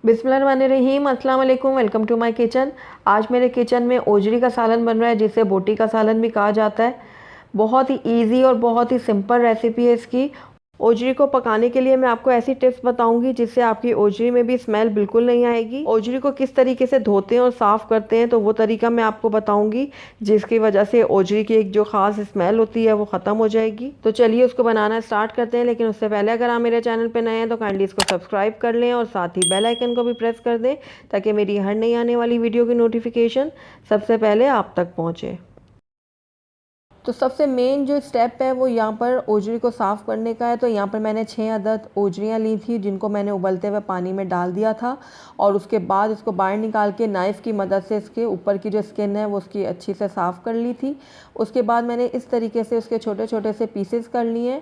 बिस्मिल्लाहिर्रहमानिर्रहीम, अस्सलाम वालेकुम। Welcome to my kitchen. आज मेरे किचन में ओजरी का सालन बन रहा है, जिसे बोटी का सालन भी कहा जाता है। बहुत ही इजी और बहुत ही सिंपल रेसिपी है इसकी। ओजरी को पकाने के लिए मैं आपको ऐसी टिप्स बताऊंगी जिससे आपकी ओजरी में भी स्मेल बिल्कुल नहीं आएगी। ओजरी को किस तरीके से धोते हैं और साफ़ करते हैं तो वो तरीका मैं आपको बताऊंगी, जिसकी वजह से ओजरी की एक जो ख़ास स्मेल होती है वो ख़त्म हो जाएगी। तो चलिए उसको बनाना स्टार्ट करते हैं। लेकिन उससे पहले अगर आप मेरे चैनल पर नए हैं तो काइंडली इसको सब्सक्राइब कर लें और साथ ही बेल आइकन को भी प्रेस कर दें, ताकि मेरी हर नई आने वाली वीडियो की नोटिफिकेशन सबसे पहले आप तक पहुँचे। तो सबसे मेन जो स्टेप है वो यहाँ पर ओजरी को साफ़ करने का है। तो यहाँ पर मैंने 6 अदद ओजरियाँ ली थी, जिनको मैंने उबलते हुए पानी में डाल दिया था और उसके बाद इसको बाहर निकाल के नाइफ़ की मदद से इसके ऊपर की जो स्किन है वो उसकी अच्छी से साफ़ कर ली थी। उसके बाद मैंने इस तरीके से उसके छोटे छोटे से पीसेस कर लिए।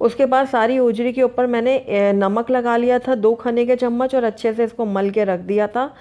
उसके बाद सारी ओजरी के ऊपर मैंने नमक लगा लिया था 2 खाने के चम्मच और अच्छे से इसको मल के रख दिया था।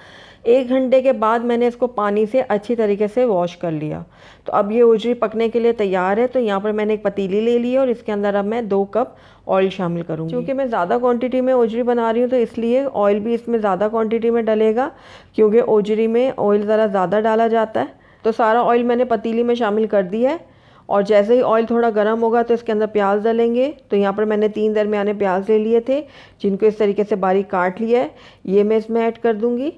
1 घंटे के बाद मैंने इसको पानी से अच्छी तरीके से वॉश कर लिया। तो अब ये ओजरी पकने के लिए तैयार है। तो यहाँ पर मैंने एक पतीली ले ली है और इसके अंदर अब मैं 2 कप ऑयल शामिल करूँगी। क्योंकि मैं ज़्यादा क्वांटिटी में ओजरी बना रही हूँ तो इसलिए ऑयल भी इसमें ज़्यादा क्वांटिटी में डलेगा, क्योंकि ओजरी में ऑयल ज़रा ज़्यादा डाला जाता है। तो सारा ऑयल मैंने पतीली में शामिल कर दिया है और जैसे ही ऑयल थोड़ा गर्म होगा तो इसके अंदर प्याज डालेंगे। तो यहाँ पर मैंने 3 दरमियाने प्याज ले लिए थे, जिनको इस तरीके से बारीक काट लिया है। ये मैं इसमें ऐड कर दूँगी।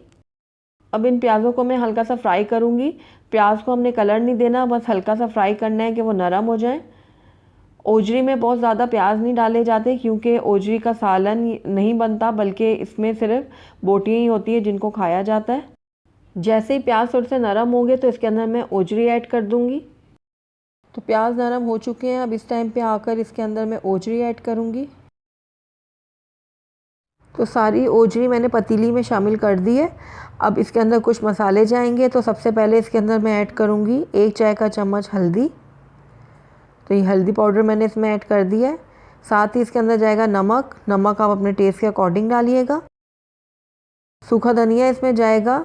अब इन प्याज़ों को मैं हल्का सा फ्राई करूँगी। प्याज को हमने कलर नहीं देना, बस हल्का सा फ्राई करना है कि वो नरम हो जाए। ओजरी में बहुत ज़्यादा प्याज नहीं डाले जाते, क्योंकि ओजरी का सालन नहीं बनता, बल्कि इसमें सिर्फ बोटियाँ ही होती है जिनको खाया जाता है। जैसे ही प्याज थोड़े से नरम होंगे तो इसके अंदर मैं ओजरी ऐड कर दूँगी। तो प्याज नरम हो चुके हैं। अब इस टाइम पे आकर इसके अंदर मैं ओजरी ऐड करूँगी। तो सारी ओजरी मैंने पतीली में शामिल कर दी है। अब इसके अंदर कुछ मसाले जाएंगे। तो सबसे पहले इसके अंदर मैं ऐड करूँगी 1 चाय का चम्मच हल्दी। तो ये हल्दी पाउडर मैंने इसमें ऐड कर दिया है। साथ ही इसके अंदर जाएगा नमक। नमक आप अपने टेस्ट के अकॉर्डिंग डालिएगा। सूखा धनिया इसमें जाएगा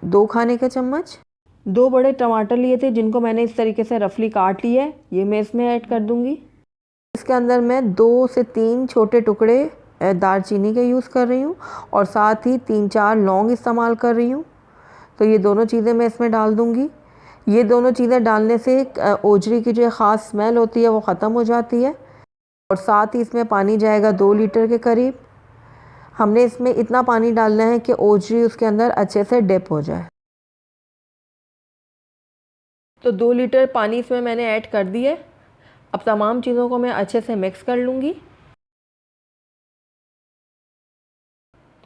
2 खाने के चम्मच। 2 बड़े टमाटर लिए थे, जिनको मैंने इस तरीके से रफली काट लिया है, ये मैं इसमें ऐड कर दूँगी। इसके अंदर मैं 2 से 3 छोटे टुकड़े दालचीनी के यूज़ कर रही हूँ और साथ ही 3-4 लौंग इस्तेमाल कर रही हूँ। तो ये दोनों चीज़ें मैं इसमें डाल दूँगी। ये दोनों चीज़ें डालने से ओजरी की जो ख़ास स्मेल होती है वो ख़त्म हो जाती है। और साथ ही इसमें पानी जाएगा 2 लीटर के करीब। हमने इसमें इतना पानी डालना है कि ओजरी उसके अंदर अच्छे से डिप हो जाए। तो 2 लीटर पानी इसमें मैंने ऐड कर दिया है। अब तमाम चीज़ों को मैं अच्छे से मिक्स कर लूँगी।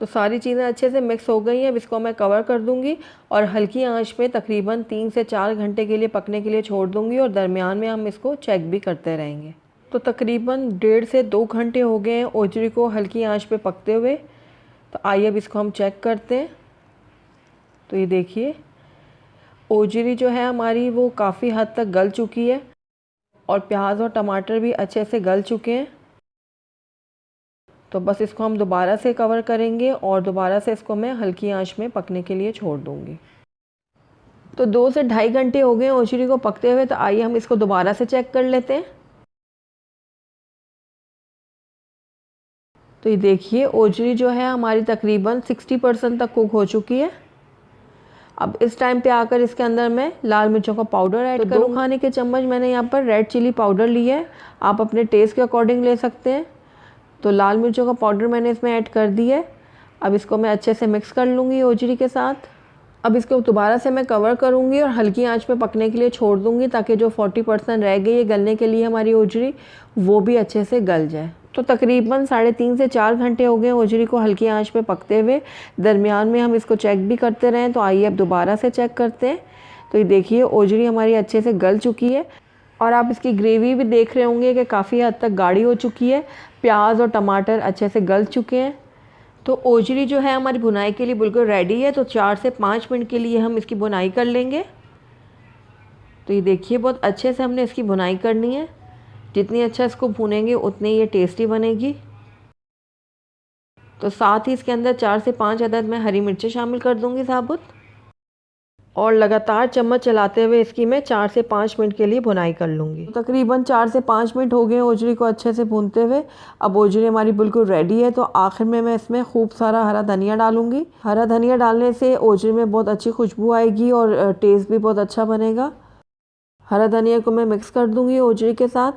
तो सारी चीज़ें अच्छे से मिक्स हो गई हैं। अब इसको मैं कवर कर दूंगी और हल्की आंच पे तकरीबन 3 से 4 घंटे के लिए पकने के लिए छोड़ दूंगी और दरमियान में हम इसको चेक भी करते रहेंगे। तो तकरीबन 1.5 से 2 घंटे हो गए हैं ओजरी को हल्की आंच पे पकते हुए। तो आइए अब इसको हम चेक करते हैं। तो ये देखिए, ओजरी जो है हमारी वो काफ़ी हद तक गल चुकी है और प्याज और टमाटर भी अच्छे से गल चुके हैं। तो बस इसको हम दोबारा से कवर करेंगे और दोबारा से इसको मैं हल्की आंच में पकने के लिए छोड़ दूंगी। तो 2 से 2.5 घंटे हो गए ओजरी को पकते हुए। तो आइए हम इसको दोबारा से चेक कर लेते हैं। तो ये देखिए, ओजरी जो है हमारी तकरीबन 60% तक कुक हो चुकी है। अब इस टाइम पे आकर इसके अंदर मैं लाल मिर्चों का पाउडर ऐड करूँ। 2 खाने के चम्मच मैंने यहाँ पर रेड चिली पाउडर लिया है, आप अपने टेस्ट के अकॉर्डिंग ले सकते हैं। तो लाल मिर्चों का पाउडर मैंने इसमें ऐड कर दिया है। अब इसको मैं अच्छे से मिक्स कर लूँगी ओजरी के साथ। अब इसको दोबारा से मैं कवर करूँगी और हल्की आंच पे पकने के लिए छोड़ दूँगी, ताकि जो 40% रह गई है गलने के लिए हमारी ओजरी, वो भी अच्छे से गल जाए। तो तकरीबन 3.5 से 4 घंटे हो गए ओजरी को हल्की आंच पे पकते हुए। दरमियान में हम इसको चेक भी करते रहें। तो आइए अब दोबारा से चेक करते हैं। तो ये देखिए, ओजरी हमारी अच्छे से गल चुकी है और आप इसकी ग्रेवी भी देख रहे होंगे कि काफ़ी हद तक गाढ़ी हो चुकी है। प्याज और टमाटर अच्छे से गल चुके हैं। तो ओजरी जो है हमारी भुनाई के लिए बिल्कुल रेडी है। तो 4 से 5 मिनट के लिए हम इसकी भुनाई कर लेंगे। तो ये देखिए, बहुत अच्छे से हमने इसकी भुनाई करनी है। जितनी अच्छा इसको भूनेंगे उतनी ये टेस्टी बनेगी। तो साथ ही इसके अंदर 4 से 5 अदद मैं हरी मिर्चें शामिल कर दूंगी साबुत। और लगातार चम्मच चलाते हुए इसकी मैं 4 से 5 मिनट के लिए भुनाई कर लूँगी। तो तकरीबन 4 से 5 मिनट हो गए ओजरी को अच्छे से भूनते हुए। अब ओजरी हमारी बिल्कुल रेडी है। तो आखिर में मैं इसमें खूब सारा हरा धनिया डालूँगी। हरा धनिया डालने से ओजरी में बहुत अच्छी खुशबू आएगी और टेस्ट भी बहुत अच्छा बनेगा। हरा धनिया को मैं मिक्स कर दूँगी ओजरी के साथ।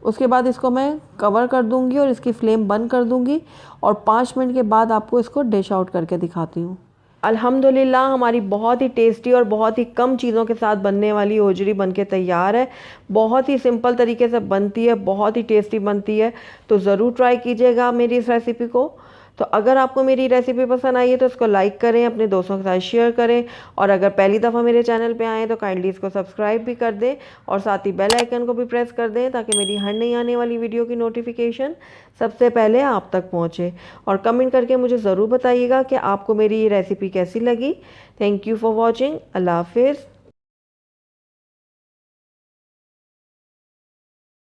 उसके बाद इसको मैं कवर कर दूँगी और इसकी फ्लेम बंद कर दूँगी और 5 मिनट के बाद आपको इसको डिश आउट करके दिखाती हूँ। अल्हम्दुलिल्लाह हमारी बहुत ही टेस्टी और बहुत ही कम चीज़ों के साथ बनने वाली ओजरी बनके तैयार है। बहुत ही सिंपल तरीके से बनती है, बहुत ही टेस्टी बनती है। तो ज़रूर ट्राई कीजिएगा मेरी इस रेसिपी को। तो अगर आपको मेरी रेसिपी पसंद आई है तो इसको लाइक करें, अपने दोस्तों के साथ शेयर करें और अगर पहली दफ़ा मेरे चैनल पे आएँ तो काइंडली इसको सब्सक्राइब भी कर दें और साथ ही बेल आइकन को भी प्रेस कर दें ताकि मेरी हर नई आने वाली वीडियो की नोटिफिकेशन सबसे पहले आप तक पहुँचे। और कमेंट करके मुझे ज़रूर बताइएगा कि आपको मेरी ये रेसिपी कैसी लगी। Thank you for watching. अल्लाह हाफिज़।